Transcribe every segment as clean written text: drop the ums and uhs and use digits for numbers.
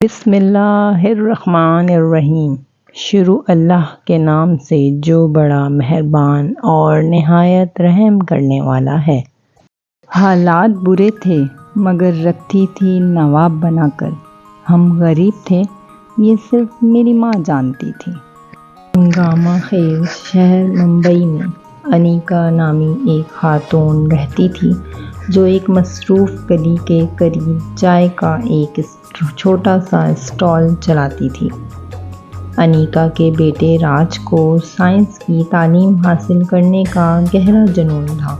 بسم اللہ الرحمن الرحیم۔ شروع اللہ کے نام سے جو بڑا مہربان اور نہایت رحم کرنے والا ہے۔ حالات برے تھے مگر رکھتی تھی نواب بنا کر۔ ہم غریب تھے یہ صرف میری ماں جانتی تھی۔ ہنگامہ خیز شہر ممبئی میں انیکا نامی ایک خاتون رہتی تھی جو ایک مصروف گلی کے قریب چائے کا ایک چھوٹا سا اسٹال چلاتی تھی۔ انیکا کے بیٹے راج کو سائنس کی تعلیم حاصل کرنے کا گہرا جنون تھا،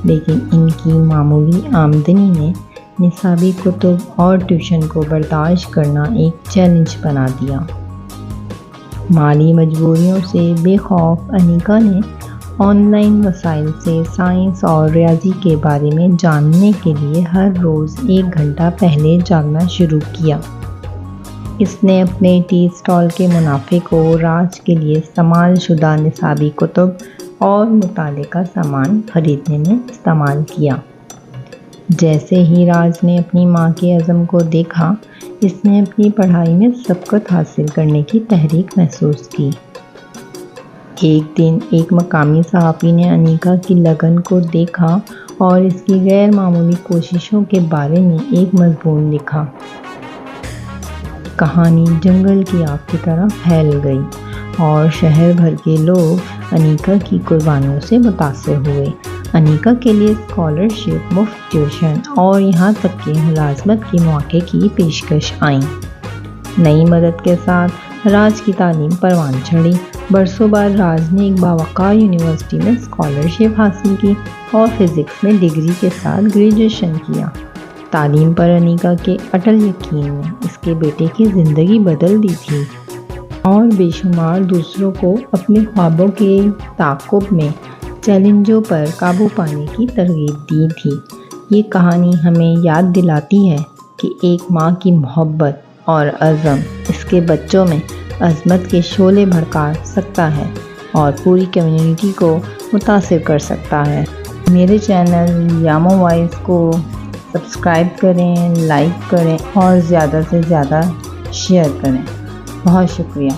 لیکن ان کی معمولی آمدنی نے نصابی کتب اور ٹیوشن کو برداشت کرنا ایک چیلنج بنا دیا۔ مالی مجبوریوں سے بے خوف انیکا نے آن لائن وسائل سے سائنس اور ریاضی کے بارے میں جاننے کے لیے ہر روز 1 گھنٹہ پہلے جاگنا شروع کیا۔ اس نے اپنے ٹی اسٹال کے منافع کو راج کے لیے استعمال شدہ نصابی کتب اور مطالعے کا سامان خریدنے میں استعمال کیا۔ جیسے ہی راج نے اپنی ماں کے عزم کو دیکھا، اس نے اپنی پڑھائی میں سبقت حاصل کرنے کی تحریک محسوس کی۔ ایک دن ایک مقامی صحافی نے انیکا کی لگن کو دیکھا اور اس کی غیر معمولی کوششوں کے بارے میں ایک مضمون لکھا۔ کہانی جنگل کی آگ کی طرح پھیل گئی اور شہر بھر کے لوگ انیکا کی قربانیوں سے متاثر ہوئے۔ انیکا کے لیے اسکالرشپ، مفت ٹیوشن اور یہاں تک کہ ملازمت کے مواقع کی پیشکش آئیں۔ نئی مدد کے ساتھ راج کی تعلیم پروان چڑھی۔ برسوں بعد راج نے ایک باوقار یونیورسٹی میں اسکالرشپ حاصل کی اور فزکس میں ڈگری کے ساتھ گریجویشن کیا۔ تعلیم پر انیکا کے اٹل یقین نے اس کے بیٹے کی زندگی بدل دی تھی اور بے شمار دوسروں کو اپنے خوابوں کے تعاقب میں چیلنجوں پر قابو پانے کی ترغیب دی تھی۔ یہ کہانی ہمیں یاد دلاتی ہے کہ ایک ماں کی محبت اور عزم اس کے بچوں میں عظمت کے شعلے بھڑکا سکتا ہے اور پوری کمیونٹی کو متاثر کر سکتا ہے۔ میرے چینل یامو وائس کو سبسکرائب کریں، لائک کریں اور زیادہ سے زیادہ شیئر کریں۔ بہت شکریہ۔